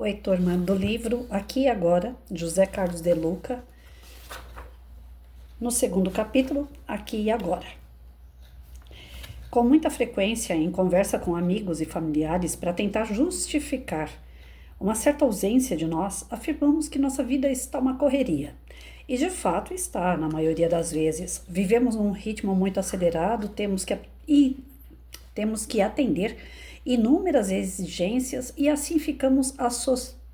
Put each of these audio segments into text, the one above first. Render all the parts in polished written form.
Oi, turma, do livro Aqui e Agora, José Carlos de Luca, no segundo capítulo, Aqui e Agora. Com muita frequência, em conversa com amigos e familiares para tentar justificar uma certa ausência de nós, afirmamos que nossa vida está uma correria. E de fato está, na maioria das vezes. Vivemos num ritmo muito acelerado, temos que atender inúmeras exigências e assim ficamos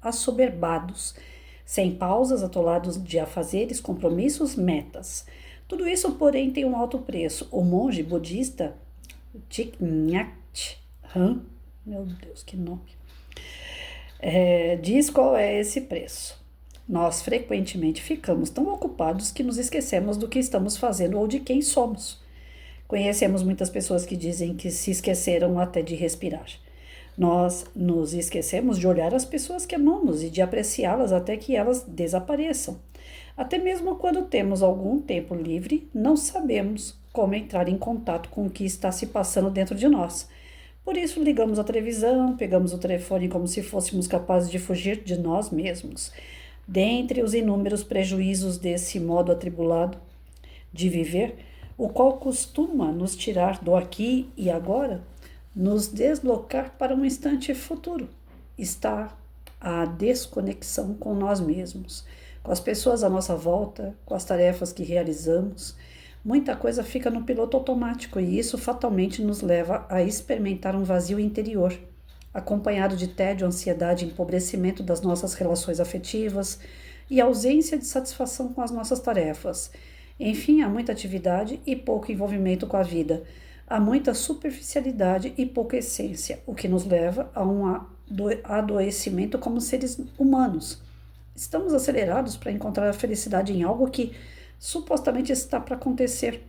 assoberbados, sem pausas, atolados de afazeres, compromissos, metas. Tudo isso, porém, tem um alto preço. O monge budista Thich Nhat Hanh, meu Deus, que nome, diz qual é esse preço. Nós frequentemente ficamos tão ocupados que nos esquecemos do que estamos fazendo ou de quem somos. Conhecemos muitas pessoas que dizem que se esqueceram até de respirar. Nós nos esquecemos de olhar as pessoas que amamos e de apreciá-las até que elas desapareçam. Até mesmo quando temos algum tempo livre, não sabemos como entrar em contato com o que está se passando dentro de nós. Por isso, ligamos a televisão, pegamos o telefone como se fôssemos capazes de fugir de nós mesmos. Dentre os inúmeros prejuízos desse modo atribulado de viver, o qual costuma nos tirar do aqui e agora, nos deslocar para um instante futuro, está a desconexão com nós mesmos, com as pessoas à nossa volta, com as tarefas que realizamos. Muita coisa fica no piloto automático e isso fatalmente nos leva a experimentar um vazio interior, acompanhado de tédio, ansiedade, empobrecimento das nossas relações afetivas e ausência de satisfação com as nossas tarefas. Enfim, há muita atividade e pouco envolvimento com a vida. Há muita superficialidade e pouca essência, o que nos leva a um adoecimento como seres humanos. Estamos acelerados para encontrar a felicidade em algo que supostamente está para acontecer.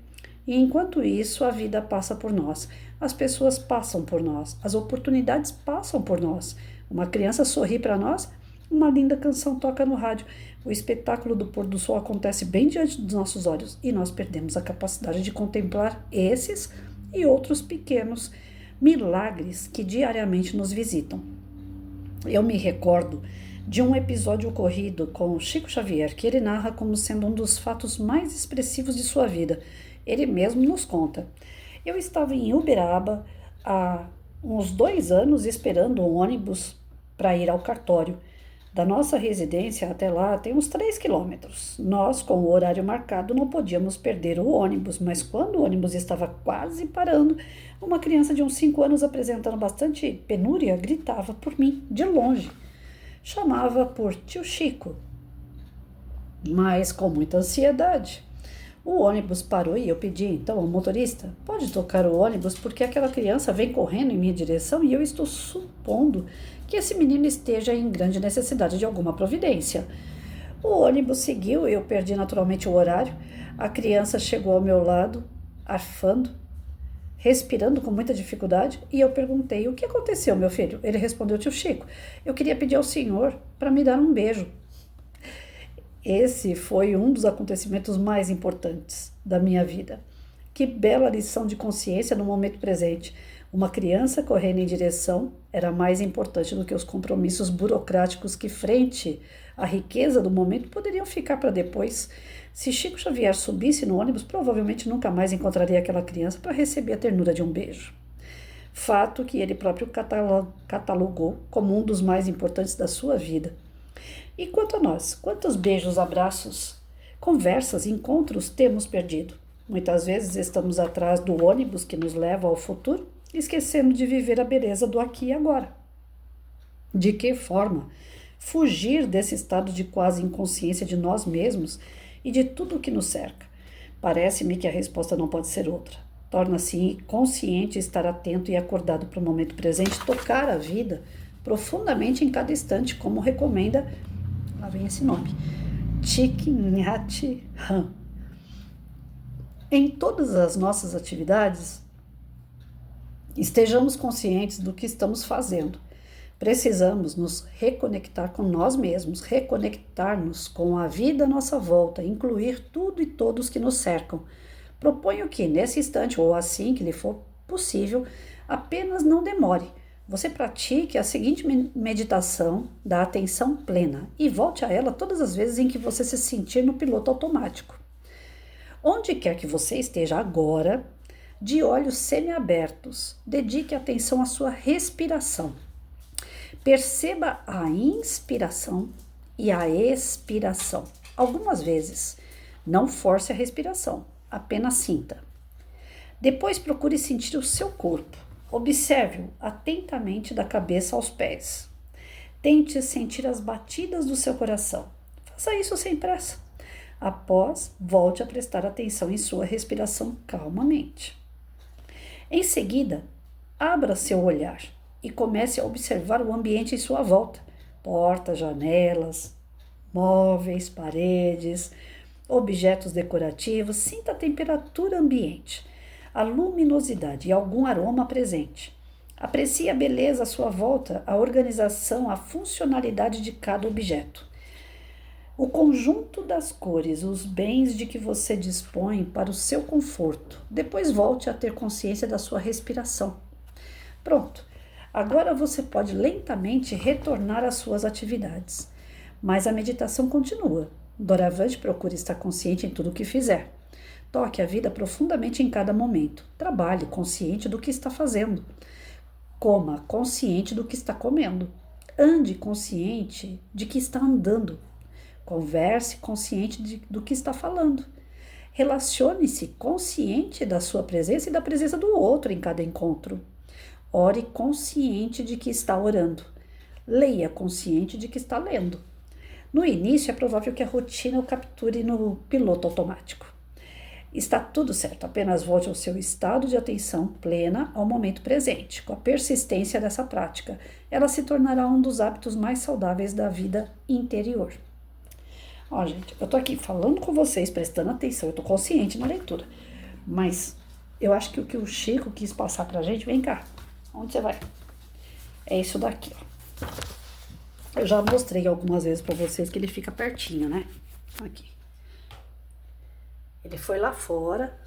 E enquanto isso, a vida passa por nós, as pessoas passam por nós, as oportunidades passam por nós. Uma criança sorri para nós, uma linda canção toca no rádio, o espetáculo do pôr do sol acontece bem diante dos nossos olhos e nós perdemos a capacidade de contemplar esses e outros pequenos milagres que diariamente nos visitam. Eu me recordo de um episódio ocorrido com Chico Xavier, que ele narra como sendo um dos fatos mais expressivos de sua vida. Ele mesmo nos conta. Eu estava em Uberaba há uns 2 anos esperando um ônibus para ir ao cartório. Da nossa residência até lá tem uns 3 quilômetros. Nós, com o horário marcado, não podíamos perder o ônibus, mas quando o ônibus estava quase parando, uma criança de uns 5 anos, apresentando bastante penúria, gritava por mim, de longe. Chamava por tio Chico, mas com muita ansiedade. O ônibus parou e eu pedi então ao motorista, pode tocar o ônibus porque aquela criança vem correndo em minha direção e eu estou supondo que esse menino esteja em grande necessidade de alguma providência. O ônibus seguiu e eu perdi naturalmente o horário. A criança chegou ao meu lado, arfando, respirando com muita dificuldade, e eu perguntei, o que aconteceu, meu filho? Ele respondeu, tio Chico, eu queria pedir ao senhor para me dar um beijo. Esse foi um dos acontecimentos mais importantes da minha vida. Que bela lição de consciência no momento presente. Uma criança correndo em direção era mais importante do que os compromissos burocráticos que, frente à riqueza do momento, poderiam ficar para depois. Se Chico Xavier subisse no ônibus, provavelmente nunca mais encontraria aquela criança para receber a ternura de um beijo. Fato que ele próprio catalogou como um dos mais importantes da sua vida. E quanto a nós, quantos beijos, abraços, conversas, encontros temos perdido? Muitas vezes estamos atrás do ônibus que nos leva ao futuro, esquecendo de viver a beleza do aqui e agora. De que forma fugir desse estado de quase inconsciência de nós mesmos e de tudo o que nos cerca? Parece-me que a resposta não pode ser outra. Torna-se consciente estar atento e acordado para o momento presente, tocar a vida profundamente em cada instante, como recomenda, lá vem esse nome, Thich Nhat Hanh. Em todas as nossas atividades, estejamos conscientes do que estamos fazendo. Precisamos nos reconectar com nós mesmos, reconectar-nos com a vida à nossa volta, incluir tudo e todos que nos cercam. Proponho que, nesse instante, ou assim que lhe for possível, apenas não demore, você pratique a seguinte meditação da atenção plena e volte a ela todas as vezes em que você se sentir no piloto automático. Onde quer que você esteja agora, de olhos semiabertos, dedique atenção à sua respiração. Perceba a inspiração e a expiração. Algumas vezes, não force a respiração, apenas sinta. Depois procure sentir o seu corpo. Observe-o atentamente da cabeça aos pés. Tente sentir as batidas do seu coração. Faça isso sem pressa. Após, volte a prestar atenção em sua respiração calmamente. Em seguida, abra seu olhar e comece a observar o ambiente em sua volta. Portas, janelas, móveis, paredes, objetos decorativos. Sinta a temperatura ambiente, a luminosidade e algum aroma presente. Aprecie a beleza à sua volta, a organização, a funcionalidade de cada objeto. O conjunto das cores, os bens de que você dispõe para o seu conforto. Depois volte a ter consciência da sua respiração. Pronto, agora você pode lentamente retornar às suas atividades. Mas a meditação continua. Doravante procure estar consciente em tudo o que fizer. Toque a vida profundamente em cada momento. Trabalhe consciente do que está fazendo. Coma consciente do que está comendo. Ande consciente de que está andando. Converse consciente do que está falando. Relacione-se consciente da sua presença e da presença do outro em cada encontro. Ore consciente de que está orando. Leia consciente de que está lendo. No início, é provável que a rotina o capture no piloto automático. Está tudo certo, apenas volte ao seu estado de atenção plena ao momento presente. Com a persistência dessa prática, ela se tornará um dos hábitos mais saudáveis da vida interior. Ó, gente, eu tô aqui falando com vocês, prestando atenção, eu tô consciente na leitura. Mas eu acho que o que o Chico quis passar pra gente, vem cá, onde você vai? É isso daqui, ó. Eu já mostrei algumas vezes pra vocês que ele fica pertinho, né? Aqui. Ele foi lá fora.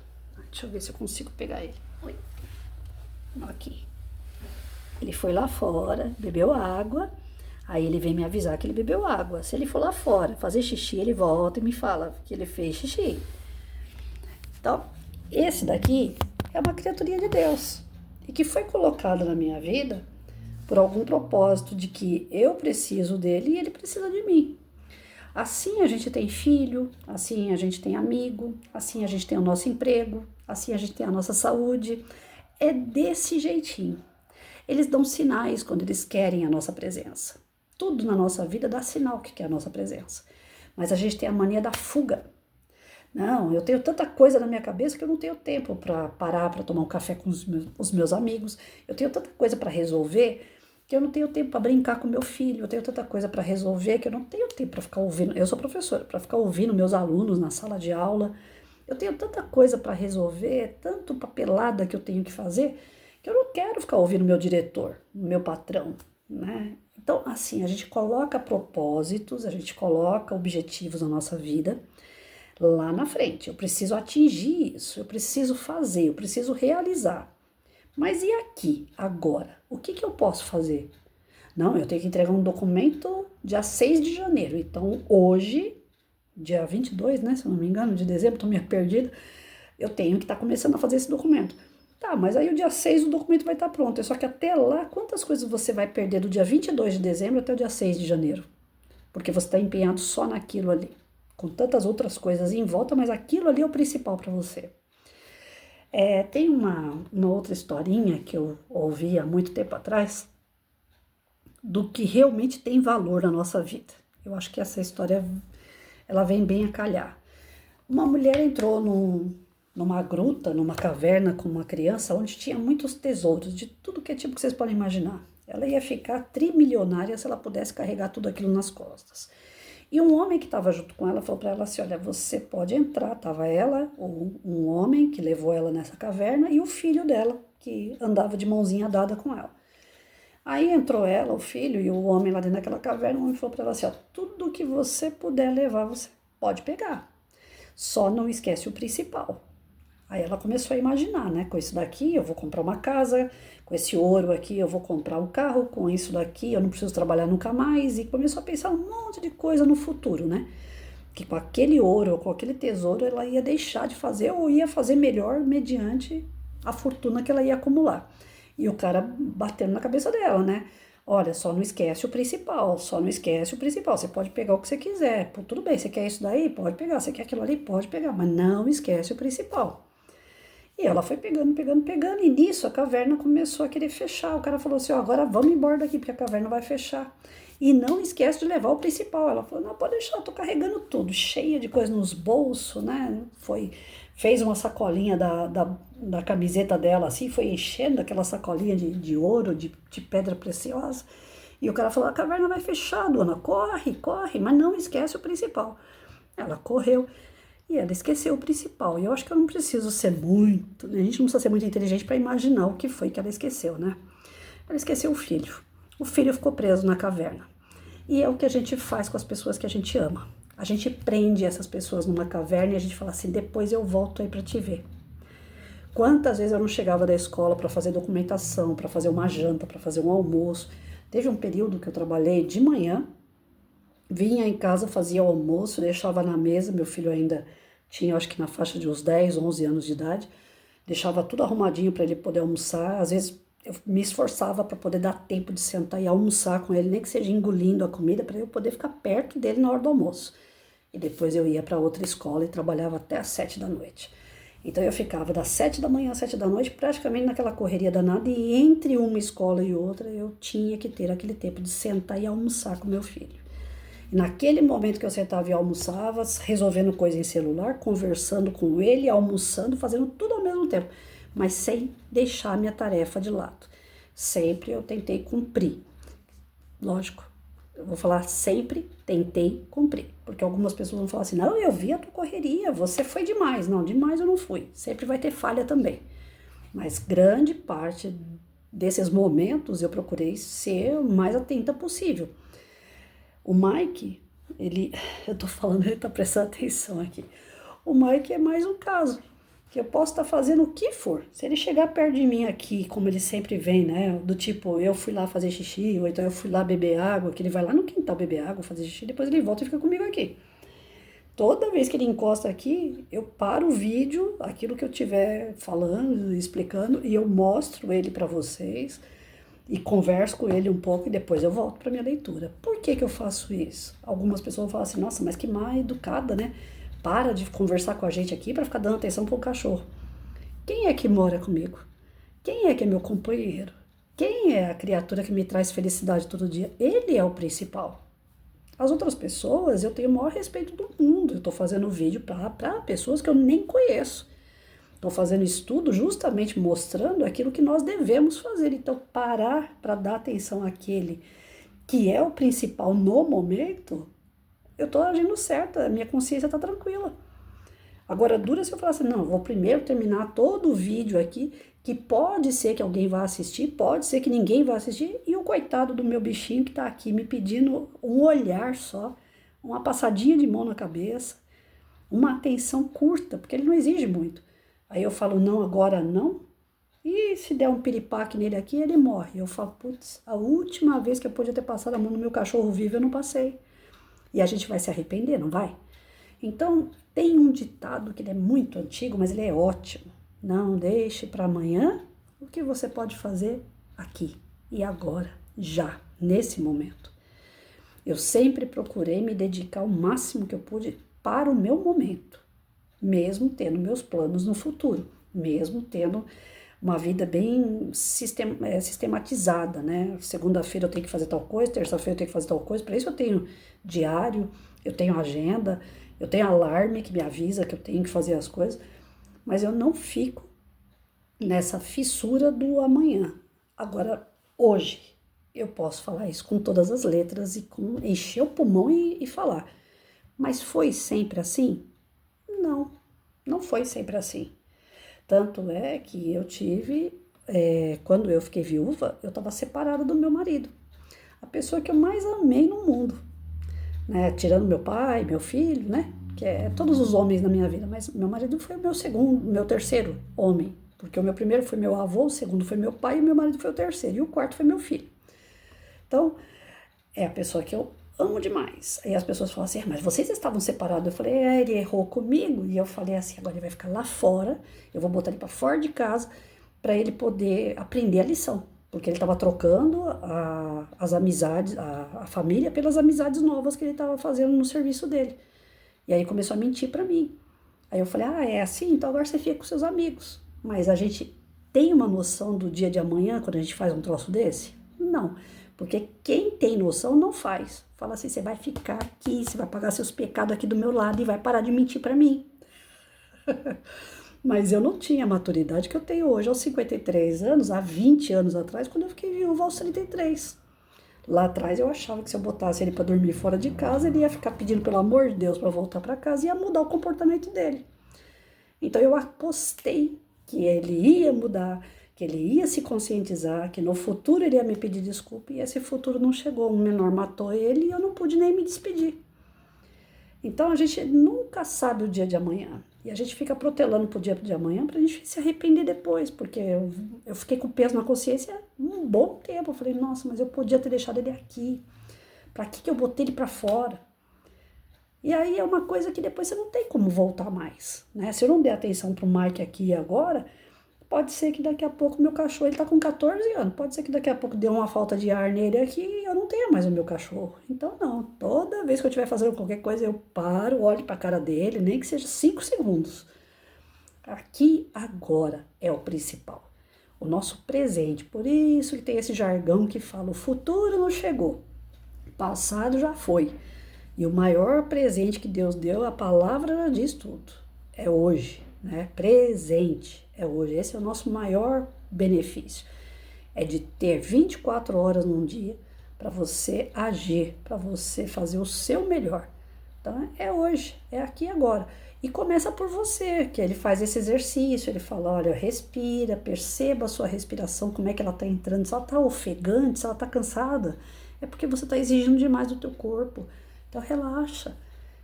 Deixa eu ver se eu consigo pegar ele. Oi. Aqui. Ele foi lá fora, bebeu água. Aí ele vem me avisar que ele bebeu água. Se ele for lá fora fazer xixi, ele volta e me fala que ele fez xixi. Então, esse daqui é uma criaturinha de Deus. E que foi colocado na minha vida por algum propósito de que eu preciso dele e ele precisa de mim. Assim a gente tem filho, assim a gente tem amigo, assim a gente tem o nosso emprego, assim a gente tem a nossa saúde. É desse jeitinho. Eles dão sinais quando eles querem a nossa presença. Tudo na nossa vida dá sinal que quer a nossa presença. Mas a gente tem a mania da fuga. Não, eu tenho tanta coisa na minha cabeça que eu não tenho tempo para parar para tomar um café com os meus amigos. Eu tenho tanta coisa para resolver que eu não tenho tempo para brincar com meu filho. Eu tenho tanta coisa para resolver que eu não tenho tempo para ficar ouvindo. Eu sou professora, para ficar ouvindo meus alunos na sala de aula. Eu tenho tanta coisa para resolver, tanto papelada que eu tenho que fazer, que eu não quero ficar ouvindo meu diretor, meu patrão, né? Então, assim, a gente coloca propósitos, a gente coloca objetivos na nossa vida lá na frente. Eu preciso atingir isso, eu preciso fazer, eu preciso realizar. Mas e aqui, agora? O que eu posso fazer? Não, eu tenho que entregar um documento dia 6 de janeiro. Então, hoje, dia 22, né? Se eu não me engano, de dezembro, tô meio perdida. Eu tenho que estar começando a fazer esse documento. Tá, mas aí o dia 6 o documento vai estar pronto. Só que até lá, quantas coisas você vai perder do dia 22 de dezembro até o dia 6 de janeiro? Porque você está empenhado só naquilo ali. Com tantas outras coisas em volta, mas aquilo ali é o principal para você. Tem uma outra historinha que eu ouvi há muito tempo atrás do que realmente tem valor na nossa vida. Eu acho que essa história, ela vem bem a calhar. Uma mulher entrou numa gruta, numa caverna com uma criança onde tinha muitos tesouros, de tudo que é tipo que vocês podem imaginar. Ela ia ficar trimilionária se ela pudesse carregar tudo aquilo nas costas. E um homem que estava junto com ela falou para ela assim, olha, você pode entrar. Tava ela, um homem que levou ela nessa caverna e o filho dela, que andava de mãozinha dada com ela. Aí entrou ela, o filho e o homem lá dentro daquela caverna, o homem falou para ela assim, ó, tudo que você puder levar, você pode pegar. Só não esquece o principal, Aí ela começou a imaginar, né? Com isso daqui eu vou comprar uma casa, com esse ouro aqui eu vou comprar um carro, com isso daqui eu não preciso trabalhar nunca mais. E começou a pensar um monte de coisa no futuro, né? Que com aquele ouro ou com aquele tesouro ela ia deixar de fazer ou ia fazer melhor mediante a fortuna que ela ia acumular. E o cara batendo na cabeça dela, né? Olha, só não esquece o principal, só não esquece o principal. Você pode pegar o que você quiser. Pô, tudo bem, você quer isso daí? Pode pegar. Você quer aquilo ali? Pode pegar. Mas não esquece o principal. E ela foi pegando, pegando, pegando, e nisso a caverna começou a querer fechar. O cara falou assim: ó, agora vamos embora daqui, porque a caverna vai fechar. E não esquece de levar o principal. Ela falou: não, pode deixar, eu tô carregando tudo, cheia de coisa nos bolsos, né? Fez uma sacolinha da camiseta dela assim, foi enchendo aquela sacolinha de ouro, de pedra preciosa. E o cara falou: a caverna vai fechar, dona, corre, corre, mas não esquece o principal. Ela correu. E ela esqueceu o principal. E eu acho que eu não preciso ser muito, né? A gente não precisa ser muito inteligente para imaginar o que foi que ela esqueceu, né? Ela esqueceu o filho. O filho ficou preso na caverna. E é o que a gente faz com as pessoas que a gente ama. A gente prende essas pessoas numa caverna e a gente fala assim: depois eu volto aí para te ver. Quantas vezes eu não chegava da escola para fazer documentação, para fazer uma janta, para fazer um almoço. Teve um período que eu trabalhei de manhã, vinha em casa, fazia o almoço, deixava na mesa, meu filho ainda tinha, acho que na faixa de uns 10, 11 anos de idade, deixava tudo arrumadinho para ele poder almoçar. Às vezes eu me esforçava para poder dar tempo de sentar e almoçar com ele, nem que seja engolindo a comida, para eu poder ficar perto dele na hora do almoço. E depois eu ia para outra escola e trabalhava até às 7 da noite. Então eu ficava das 7 da manhã às 7 da noite, praticamente naquela correria danada, e entre uma escola e outra eu tinha que ter aquele tempo de sentar e almoçar com meu filho. E naquele momento que eu sentava e almoçava, resolvendo coisa em celular, conversando com ele, almoçando, fazendo tudo ao mesmo tempo, mas sem deixar minha tarefa de lado. Sempre eu tentei cumprir. Lógico, eu vou falar sempre tentei cumprir, porque algumas pessoas vão falar assim: não, eu vi a tua correria, você foi demais. Não, demais eu não fui. Sempre vai ter falha também. Mas grande parte desses momentos eu procurei ser o mais atenta possível. O Mike, eu tô falando, ele tá prestando atenção aqui. O Mike é mais um caso, que eu posso estar fazendo o que for. Se ele chegar perto de mim aqui, como ele sempre vem, né? Do tipo, eu fui lá fazer xixi, ou então eu fui lá beber água, que ele vai lá no quintal beber água, fazer xixi, depois ele volta e fica comigo aqui. Toda vez que ele encosta aqui, eu paro o vídeo, aquilo que eu estiver falando, explicando, e eu mostro ele para vocês e converso com ele um pouco e depois eu volto para minha leitura. Por que que eu faço isso? Algumas pessoas falam assim: nossa, mas que mal educada, né? Para de conversar com a gente aqui para ficar dando atenção para o cachorro. Quem é que mora comigo? Quem é que é meu companheiro? Quem é a criatura que me traz felicidade todo dia? Ele é o principal. As outras pessoas, eu tenho o maior respeito do mundo. Eu estou fazendo vídeo para pessoas que eu nem conheço. Estou fazendo estudo justamente mostrando aquilo que nós devemos fazer. Então, parar para dar atenção àquele que é o principal no momento, eu estou agindo certo, a minha consciência está tranquila. Agora, dura se eu falar assim: não, vou primeiro terminar todo o vídeo aqui, que pode ser que alguém vá assistir, pode ser que ninguém vá assistir, e o coitado do meu bichinho que está aqui me pedindo um olhar só, uma passadinha de mão na cabeça, uma atenção curta, porque ele não exige muito. Aí eu falo: não, agora não. E se der um piripaque nele aqui, ele morre. Eu falo: putz, a última vez que eu podia ter passado a mão no meu cachorro vivo, eu não passei. E a gente vai se arrepender, não vai? Então, tem um ditado que ele é muito antigo, mas ele é ótimo. Não deixe para amanhã o que você pode fazer aqui e agora, já, nesse momento. Eu sempre procurei me dedicar o máximo que eu pude para o meu momento, mesmo tendo meus planos no futuro, mesmo tendo uma vida bem sistematizada, né? Segunda-feira eu tenho que fazer tal coisa, terça-feira eu tenho que fazer tal coisa. Para isso eu tenho diário, eu tenho agenda, eu tenho alarme que me avisa que eu tenho que fazer as coisas, mas eu não fico nessa fissura do amanhã. Agora, hoje, eu posso falar isso com todas as letras e encher o pulmão e falar. Mas foi sempre assim? Não, não foi sempre assim. Tanto é que eu tive, quando eu fiquei viúva, eu estava separada do meu marido. A pessoa que eu mais amei no mundo, né? Tirando meu pai, meu filho, né? que é todos os homens na minha vida, mas meu marido foi o meu terceiro homem, porque o meu primeiro foi meu avô, o segundo foi meu pai e meu marido foi o terceiro, e o quarto foi meu filho. Então, é a pessoa que eu amo demais. Aí as pessoas falam assim, mas vocês estavam separados? Eu falei, ele errou comigo, e eu falei assim, agora ele vai ficar lá fora, eu vou botar ele para fora de casa, para ele poder aprender a lição. Porque ele estava trocando as amizades, a família, pelas amizades novas que ele estava fazendo no serviço dele. E aí começou a mentir para mim. Aí eu falei, é assim? Então agora você fica com seus amigos. Mas a gente tem uma noção do dia de amanhã quando a gente faz um troço desse? Não. Porque quem tem noção não faz. Fala assim, você vai ficar aqui, você vai pagar seus pecados aqui do meu lado e vai parar de mentir para mim. Mas eu não tinha a maturidade que eu tenho hoje, aos 53 anos, há 20 anos atrás, quando eu fiquei viúva aos 33. Lá atrás eu achava que se eu botasse ele para dormir fora de casa, ele ia ficar pedindo pelo amor de Deus para voltar para casa e ia mudar o comportamento dele. Então eu apostei que ele ia mudar, que ele ia se conscientizar, que no futuro ele ia me pedir desculpa, e esse futuro não chegou. Um menor matou ele e eu não pude nem me despedir. Então a gente nunca sabe o dia de amanhã. E a gente fica protelando pro dia de amanhã pra gente se arrepender depois, porque eu fiquei com peso na consciência um bom tempo. Eu falei, nossa, mas eu podia ter deixado ele aqui. Pra que eu botei ele pra fora? E aí é uma coisa que depois você não tem como voltar mais, né? Se eu não der atenção pro Mike aqui e agora, pode ser que daqui a pouco meu cachorro, ele tá com 14 anos, pode ser que daqui a pouco dê uma falta de ar nele aqui e eu não tenha mais o meu cachorro. Então não, toda vez que eu estiver fazendo qualquer coisa eu paro, olho pra cara dele, nem que seja 5 segundos. Aqui, agora é o principal, o nosso presente. Por isso que tem esse jargão que fala, o futuro não chegou, o passado já foi. E o maior presente que Deus deu, a palavra já diz tudo, é hoje, né? Presente. É hoje, esse é o nosso maior benefício, é de ter 24 horas num dia para você agir, para você fazer o seu melhor. Então é hoje, é aqui e agora. E começa por você, que ele faz esse exercício, ele fala, olha, respira, perceba a sua respiração, como é que ela está entrando, se ela está ofegante, se ela está cansada, é porque você está exigindo demais do teu corpo. Então relaxa.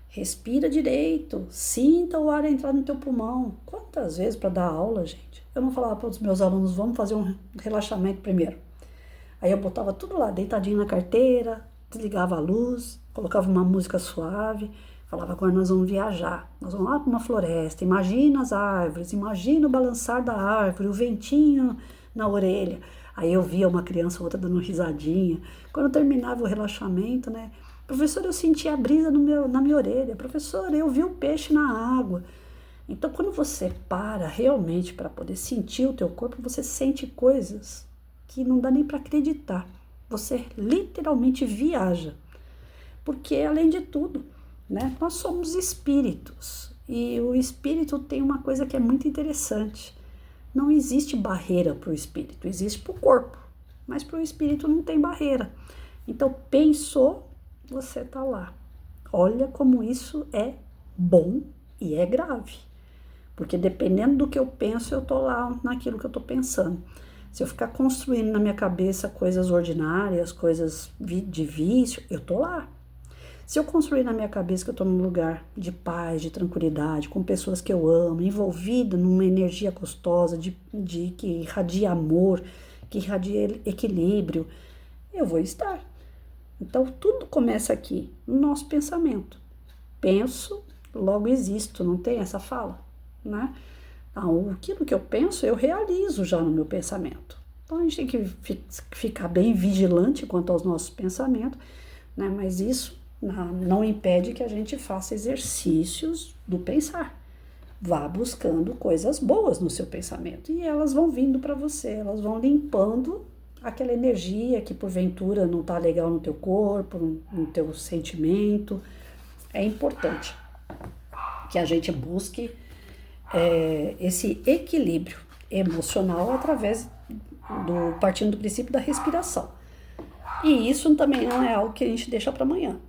Respira direito, sinta o ar entrar no teu pulmão. Quantas vezes para dar aula, gente? Eu não falava para os meus alunos, vamos fazer um relaxamento primeiro. Aí eu botava tudo lá, deitadinho na carteira, desligava a luz, colocava uma música suave, falava, agora nós vamos viajar. Nós vamos lá para uma floresta, imagina as árvores, imagina o balançar da árvore, o ventinho na orelha. Aí eu via uma criança ou outra dando risadinha. Quando eu terminava o relaxamento, né? Professor, eu senti a brisa na minha orelha. Professor, eu vi o peixe na água. Então, quando você para realmente para poder sentir o teu corpo, você sente coisas que não dá nem para acreditar. Você literalmente viaja. Porque, além de tudo, né, nós somos espíritos. E o espírito tem uma coisa que é muito interessante. Não existe barreira para o espírito, existe para o corpo. Mas para o espírito não tem barreira. Então, pensou, você tá lá. Olha como isso é bom e é grave. Porque dependendo do que eu penso, eu tô lá naquilo que eu tô pensando. Se eu ficar construindo na minha cabeça coisas ordinárias, coisas de vício, eu tô lá. Se eu construir na minha cabeça que eu tô num lugar de paz, de tranquilidade, com pessoas que eu amo, envolvida numa energia gostosa, de que irradia amor, que irradia equilíbrio, eu vou estar. Então, tudo começa aqui, no nosso pensamento. Penso, logo existo, não tem essa fala, né? Então, aquilo que eu penso, eu realizo já no meu pensamento. Então, a gente tem que ficar bem vigilante quanto aos nossos pensamentos, né? Mas isso não impede que a gente faça exercícios do pensar. Vá buscando coisas boas no seu pensamento e elas vão vindo para você, elas vão limpando aquela energia que porventura não está legal no teu corpo, no teu sentimento. É importante que a gente busque esse equilíbrio emocional através partindo do princípio da respiração. E isso também não é algo que a gente deixa para amanhã.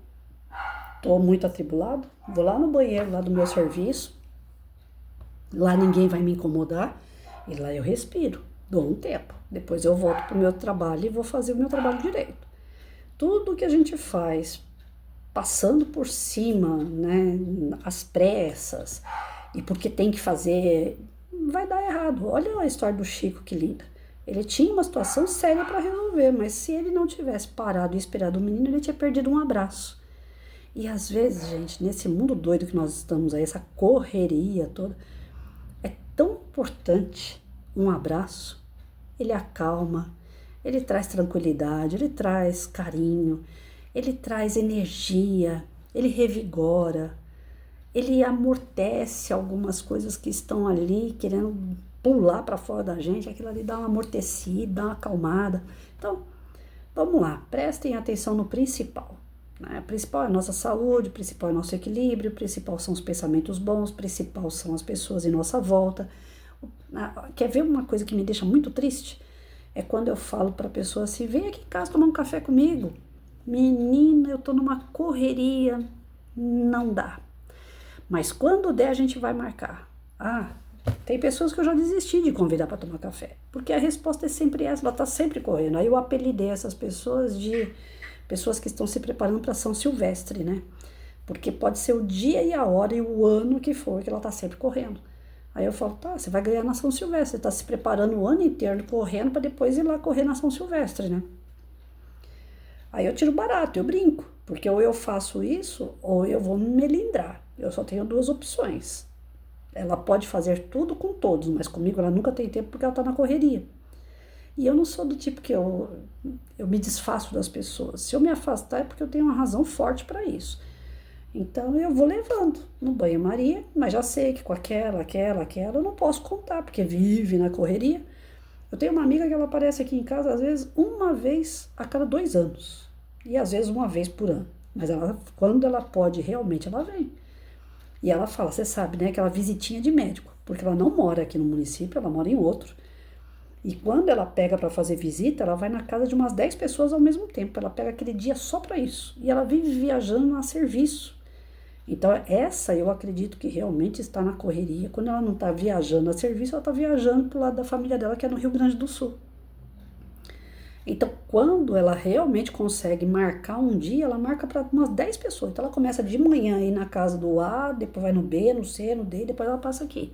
Estou muito atribulado, vou lá no banheiro lá do meu serviço, lá ninguém vai me incomodar e lá eu respiro. Dou um tempo, depois eu volto para o meu trabalho e vou fazer o meu trabalho direito. Tudo que a gente faz passando por cima, né, às pressas, e porque tem que fazer, vai dar errado. Olha a história do Chico, que linda. Ele tinha uma situação séria para resolver, mas se ele não tivesse parado e esperado o menino, ele tinha perdido um abraço. E às vezes, gente, nesse mundo doido que nós estamos aí, essa correria toda, é tão importante um abraço. Ele acalma, ele traz tranquilidade, ele traz carinho, ele traz energia, ele revigora, ele amortece algumas coisas que estão ali querendo pular para fora da gente, aquilo ali dá uma amortecida, dá uma acalmada. Então, vamos lá, prestem atenção no principal. Né? O principal é a nossa saúde, o principal é o nosso equilíbrio, o principal são os pensamentos bons, o principal são as pessoas em nossa volta. Quer ver uma coisa que me deixa muito triste? É quando eu falo para a pessoa assim, vem aqui em casa tomar um café comigo. Menina, eu tô numa correria, não dá. Mas quando der, a gente vai marcar. Tem pessoas que eu já desisti de convidar para tomar café, porque a resposta é sempre essa, ela tá sempre correndo. Aí eu apelidei essas pessoas de pessoas que estão se preparando para São Silvestre, né? Porque pode ser o dia e a hora e o ano que for que ela tá sempre correndo. Aí eu falo, tá, você vai ganhar na São Silvestre, você tá se preparando o ano inteiro correndo para depois ir lá correr na São Silvestre, né? Aí eu tiro barato, eu brinco, porque ou eu faço isso ou eu vou me melindrar. Eu só tenho duas opções. Ela pode fazer tudo com todos, mas comigo ela nunca tem tempo porque ela tá na correria. E eu não sou do tipo que eu me desfaço das pessoas. Se eu me afastar é porque eu tenho uma razão forte para isso. Então eu vou levando no banho-maria, mas já sei que com aquela eu não posso contar, porque vive na correria. Eu tenho uma amiga que ela aparece aqui em casa, às vezes, uma vez a cada 2 anos. E às vezes uma vez por ano. Mas ela, quando ela pode, realmente ela vem. E ela fala, você sabe, né, aquela visitinha de médico. Porque ela não mora aqui no município, ela mora em outro. E quando ela pega para fazer visita, ela vai na casa de umas 10 pessoas ao mesmo tempo. Ela pega aquele dia só para isso. E ela vive viajando a serviço. Então, essa eu acredito que realmente está na correria. Quando ela não está viajando a serviço, ela está viajando para o lado da família dela, que é no Rio Grande do Sul. Então, quando ela realmente consegue marcar um dia, ela marca para umas 10 pessoas. Então, ela começa de manhã aí na casa do A, depois vai no B, no C, no D, depois ela passa aqui.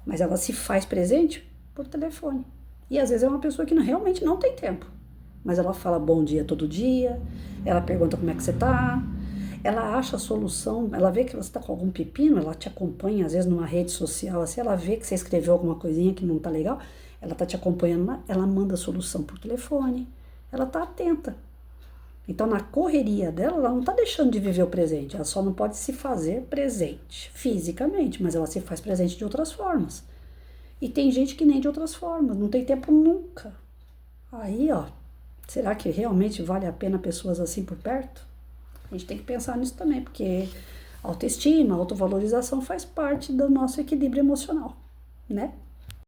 Mas ela se faz presente por telefone. E às vezes é uma pessoa que realmente não tem tempo. Mas ela fala bom dia todo dia, ela pergunta como é que você tá. Ela acha a solução, ela vê que você está com algum pepino, ela te acompanha, às vezes numa rede social, assim, ela vê que você escreveu alguma coisinha que não tá legal, ela tá te acompanhando lá, ela manda a solução por telefone, ela tá atenta. Então, na correria dela, ela não tá deixando de viver o presente, ela só não pode se fazer presente fisicamente, mas ela se faz presente de outras formas. E tem gente que nem de outras formas, não tem tempo nunca. Aí, ó, será que realmente vale a pena pessoas assim por perto? A gente tem que pensar nisso também, porque autoestima, autovalorização faz parte do nosso equilíbrio emocional, né?